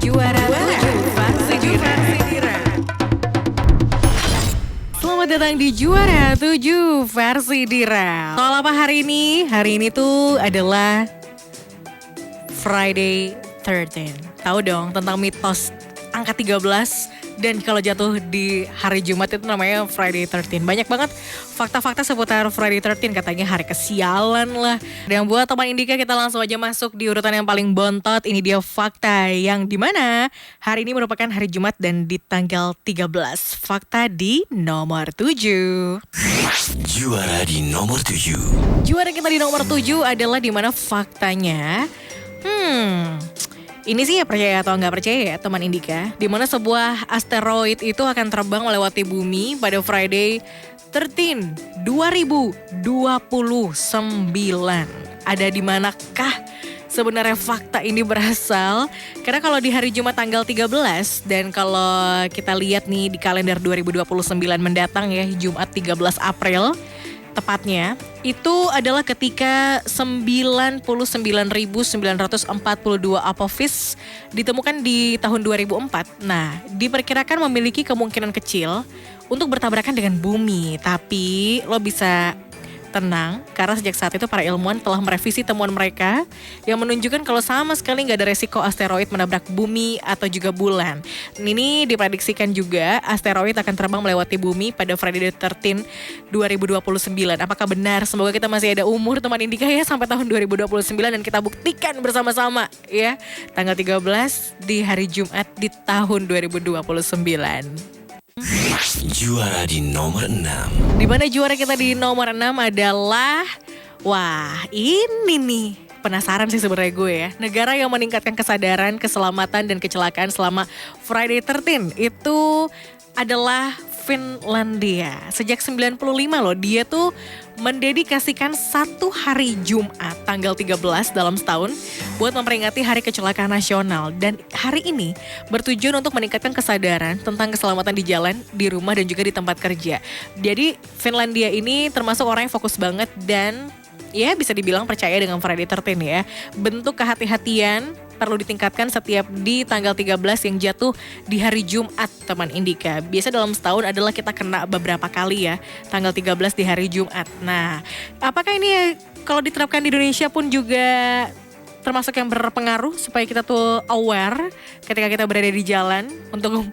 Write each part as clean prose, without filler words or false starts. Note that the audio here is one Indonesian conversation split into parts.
Juara 7 Versi Dira. Selamat datang di Juara 7 Versi Dira. Soal apa hari ini? Hari ini tuh adalah Friday 13. Tahu dong tentang mitos angka 13 dan kalau jatuh di hari Jumat itu namanya Friday 13. Banyak banget fakta-fakta seputar Friday 13, katanya hari kesialan lah. Dan buat teman Indika, kita langsung aja masuk di urutan yang paling bontot. Ini dia fakta yang dimana hari ini merupakan hari Jumat dan di tanggal 13. Fakta di nomor 7. Juara di nomor 7. Juara kita di nomor 7 adalah dimana faktanya ini sih ya percaya atau nggak percaya ya teman Indika, di mana sebuah asteroid itu akan terbang melewati bumi pada Friday 13 2029. Ada di manakah sebenarnya fakta ini berasal? Karena kalau di hari Jumat tanggal 13 dan kalau kita lihat nih di kalender 2029 mendatang ya, Jumat 13 April tepatnya, itu adalah ketika 99.942 Apophis ditemukan di tahun 2004. Nah, diperkirakan memiliki kemungkinan kecil untuk bertabrakan dengan bumi. Tapi lo bisa tenang, karena sejak saat itu para ilmuwan telah merevisi temuan mereka yang menunjukkan kalau sama sekali nggak ada resiko asteroid menabrak bumi atau juga bulan. Ini diprediksikan juga asteroid akan terbang melewati bumi pada Friday the 13th 2029. Apakah benar? Semoga kita masih ada umur teman Indika ya sampai tahun 2029 dan kita buktikan bersama-sama ya. Tanggal 13 di hari Jumat di tahun 2029. Juara di nomor 6. Di mana juara kita di nomor 6 adalah, wah ini nih penasaran sih sebenarnya gue ya. Negara yang meningkatkan kesadaran, keselamatan dan kecelakaan selama Friday 13 itu adalah Finlandia. Sejak 95 loh, dia tuh mendedikasikan satu hari Jumat tanggal 13 dalam setahun buat memperingati Hari Kecelakaan Nasional. Dan hari ini bertujuan untuk meningkatkan kesadaran tentang keselamatan di jalan, di rumah dan juga di tempat kerja. Jadi Finlandia ini termasuk orang yang fokus banget dan ya bisa dibilang percaya dengan Friday 13 ya. Bentuk kehati-hatian perlu ditingkatkan setiap di tanggal 13 yang jatuh di hari Jumat teman Indika. Biasa dalam setahun adalah kita kena beberapa kali ya tanggal 13 di hari Jumat. Nah, apakah ini kalau diterapkan di Indonesia pun juga termasuk yang berpengaruh supaya kita tuh aware ketika kita berada di jalan untuk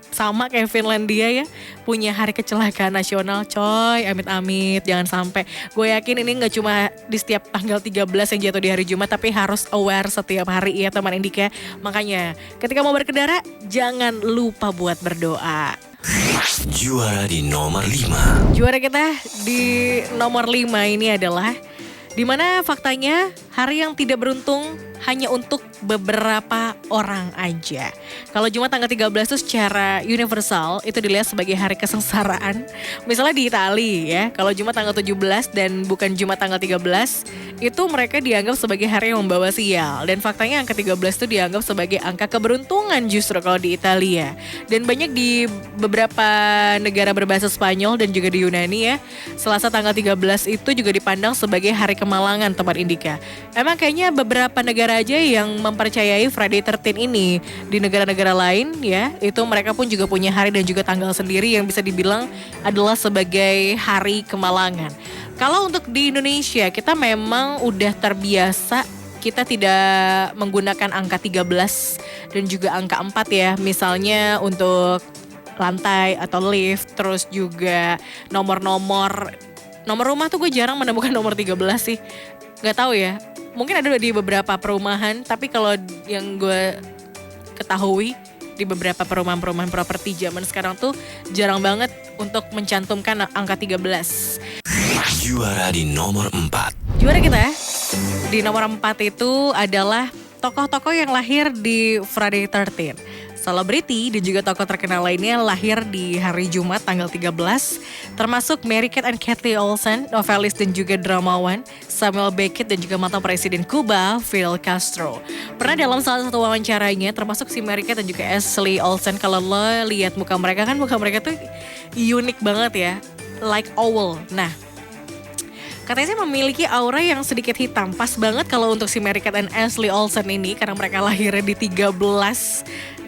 sama kayak Finlandia ya, punya hari kecelakaan nasional coy, amit-amit jangan sampai. Gue yakin ini gak cuma di setiap tanggal 13 yang jatuh di hari Jumat, tapi harus aware setiap hari ya teman Indika. Makanya ketika mau berkendara jangan lupa buat berdoa. Juara di nomor 5. Juara kita di nomor 5 ini adalah dimana faktanya hari yang tidak beruntung hanya untuk beberapa orang aja. Kalau Jumat tanggal 13 itu secara universal itu dilihat sebagai hari kesengsaraan. Misalnya di Itali ya, kalau Jumat tanggal 17 dan bukan Jumat tanggal 13 itu mereka dianggap sebagai hari yang membawa sial. Dan faktanya angka 13 itu dianggap sebagai angka keberuntungan justru kalau di Italia. Dan banyak di beberapa negara berbahasa Spanyol dan juga di Yunani ya, Selasa tanggal 13 itu juga dipandang sebagai hari kemalangan teman Indika. Emang kayaknya beberapa negara aja yang mempercayai Friday 13 ini. Di negara-negara lain ya, itu mereka pun juga punya hari dan juga tanggal sendiri yang bisa dibilang adalah sebagai hari kemalangan. Kalau untuk di Indonesia, kita memang udah terbiasa kita tidak menggunakan angka 13 dan juga angka 4 ya. Misalnya untuk lantai atau lift, terus juga nomor rumah tuh gue jarang menemukan nomor 13 sih. Gak tahu ya. Mungkin ada di beberapa perumahan, tapi kalau yang gue ketahui di beberapa perumahan-perumahan properti zaman sekarang tuh jarang banget untuk mencantumkan angka 13. Juara di nomor 4. Juara kita di nomor 4 itu adalah tokoh-tokoh yang lahir di Friday 13. Selebriti dan juga tokoh terkenal lainnya lahir di hari Jumat tanggal 13, termasuk Mary-Kate and Kathleen Olsen, novelis dan juga dramawan, Samuel Beckett dan juga mantan Presiden Kuba, Fidel Castro. Pernah dalam salah satu wawancaranya, termasuk si Mary-Kate dan juga Ashley Olsen, kalau lo lihat muka mereka kan muka mereka tuh unik banget ya, like owl. Nah, Katanya sih memiliki aura yang sedikit hitam. Pas banget kalau untuk si Mary Kate and Ashley Olsen ini, karena mereka lahirnya di 13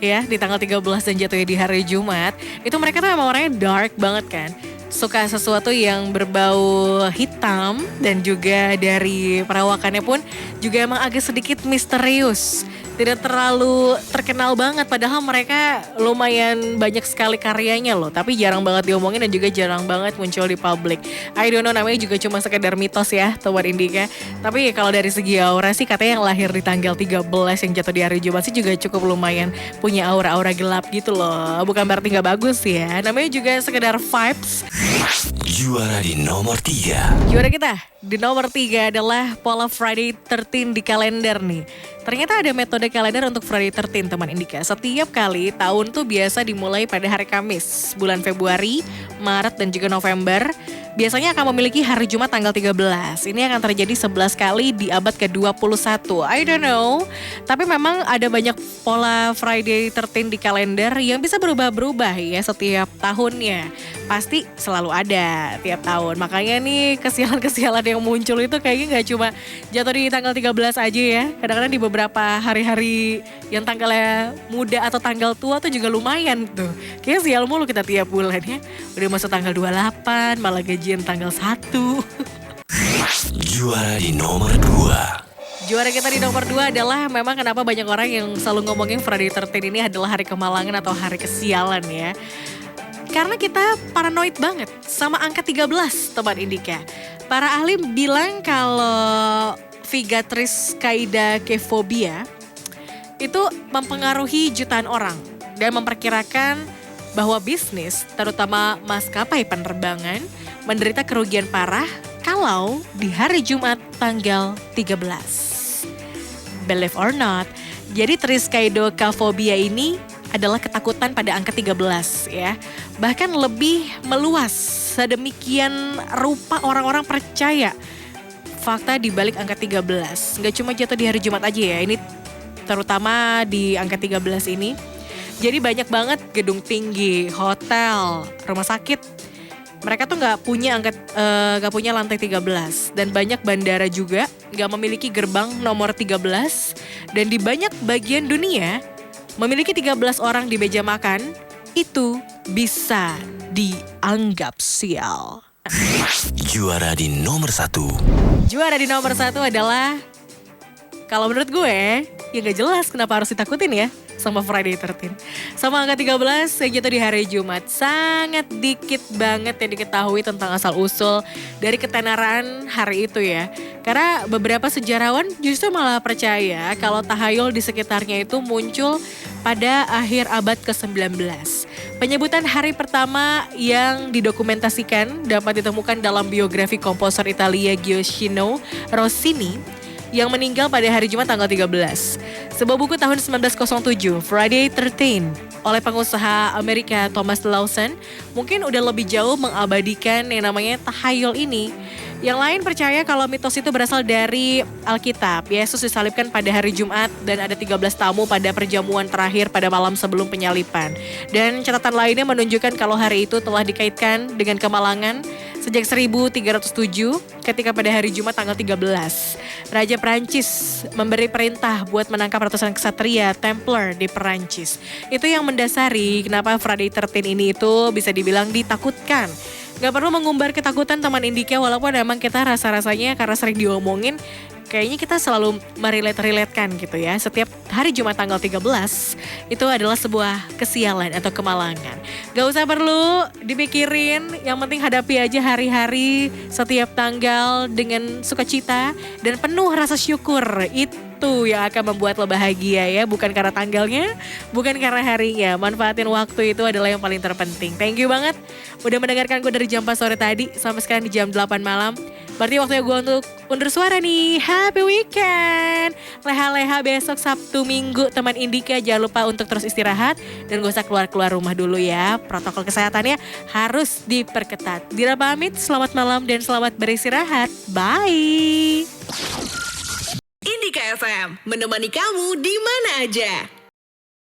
ya, di tanggal 13 dan jatuhnya di hari Jumat. Itu mereka tuh emang orangnya dark banget kan. Suka sesuatu yang berbau hitam, dan juga dari perawakannya pun juga emang agak sedikit misterius. Tidak terlalu terkenal banget, padahal mereka lumayan banyak sekali karyanya loh. Tapi jarang banget diomongin dan juga jarang banget muncul di publik. I don't know, namanya juga cuma sekedar mitos ya, Sobat Indika. Tapi kalau dari segi aura sih katanya yang lahir di tanggal 13 yang jatuh di hari Jumat sih juga cukup lumayan punya aura-aura gelap gitu loh. Bukan berarti gak bagus ya, namanya juga sekedar vibes. Juara di nomor 3. Juara kita di nomor 3 adalah pola Friday 13 di kalender nih. Ternyata ada metode kalender untuk Friday 13 teman Indika. Setiap kali tahun tuh biasa dimulai pada hari Kamis, bulan Februari, Maret dan juga November. Biasanya akan memiliki hari Jumat tanggal 13. Ini akan terjadi 11 kali di abad ke-21. I don't know. Tapi memang ada banyak pola Friday 13 di kalender yang bisa berubah-berubah ya setiap tahunnya. Pasti selalu ada tiap tahun. Makanya nih kesialan-kesialan yang muncul itu kayaknya gak cuma jatuh di tanggal 13 aja ya. Kadang-kadang di beberapa hari-hari yang tanggalnya muda atau tanggal tua tuh juga lumayan tuh. Kayaknya sial mulu kita tiap bulan ya. Udah masuk tanggal 28 malah gajian tanggal 1. Juara di nomor 2. Juara kita di nomor 2 adalah memang kenapa banyak orang yang selalu ngomongin Friday 13 ini adalah hari kemalangan atau hari kesialan ya. Karena kita paranoid banget sama angka 13 Teman Indika. Para ahli bilang kalau Vigatriskaidakefobia itu mempengaruhi jutaan orang dan memperkirakan bahwa bisnis, terutama maskapai penerbangan, menderita kerugian parah kalau di hari Jumat tanggal 13. Believe or not, jadi triskaidokafobia ini adalah ketakutan pada angka 13 ya. Bahkan lebih meluas, sedemikian rupa orang-orang percaya fakta di balik angka 13. Nggak cuma jatuh di hari Jumat aja ya, ini terutama di angka 13 ini. Jadi banyak banget gedung tinggi, hotel, rumah sakit. Mereka tuh nggak punya lantai 13. Dan banyak bandara juga nggak memiliki gerbang nomor 13. Dan di banyak bagian dunia, memiliki 13 orang di meja makan, itu bisa dianggap sial. Juara di nomor 1. Juara di nomor 1 adalah, kalau menurut gue, ya gak jelas kenapa harus ditakutin ya sama Friday 13. Sama angka 13 yang jatuh di hari Jumat. Sangat dikit banget yang diketahui tentang asal-usul dari ketenaran hari itu ya. Karena beberapa sejarawan justru malah percaya kalau tahayul di sekitarnya itu muncul pada akhir abad ke-19. Penyebutan hari pertama yang didokumentasikan dapat ditemukan dalam biografi komposer Italia Gioacchino Rossini yang meninggal pada hari Jumat tanggal 13. Sebuah buku tahun 1907, Friday 13, oleh pengusaha Amerika Thomas Lawson, mungkin udah lebih jauh mengabadikan yang namanya tahayul ini. Yang lain percaya kalau mitos itu berasal dari Alkitab. Yesus disalibkan pada hari Jumat dan ada 13 tamu pada perjamuan terakhir pada malam sebelum penyalipan. Dan catatan lainnya menunjukkan kalau hari itu telah dikaitkan dengan kemalangan sejak 1307 ketika pada hari Jumat tanggal 13. Raja Perancis memberi perintah buat menangkap ratusan ksatria Templar di Perancis. Itu yang mendasari kenapa Friday 13 ini itu bisa dibilang ditakutkan. Gak perlu mengumbar ketakutan teman Indika, walaupun emang kita rasa-rasanya karena sering diomongin, kayaknya kita selalu merelate-relatekan gitu ya. Setiap hari Jumat tanggal 13 itu adalah sebuah kesialan atau kemalangan. Gak usah perlu dipikirin, yang penting hadapi aja hari-hari setiap tanggal dengan sukacita dan penuh rasa syukur. Itu yang akan membuat lo bahagia ya, bukan karena tanggalnya, bukan karena harinya. Manfaatin waktu itu adalah yang paling terpenting. Thank you banget udah mendengarkan gue dari jam 4 sore tadi sampai sekarang di jam 8 malam. Berarti waktunya gue untuk undur suara nih. Happy weekend. Leha-leha besok Sabtu Minggu teman Indika. Jangan lupa untuk terus istirahat dan gak usah keluar-keluar rumah dulu ya. Protokol kesehatannya harus diperketat. Dira pamit, selamat malam dan selamat beristirahat. Bye. Indika FM, menemani kamu di mana aja.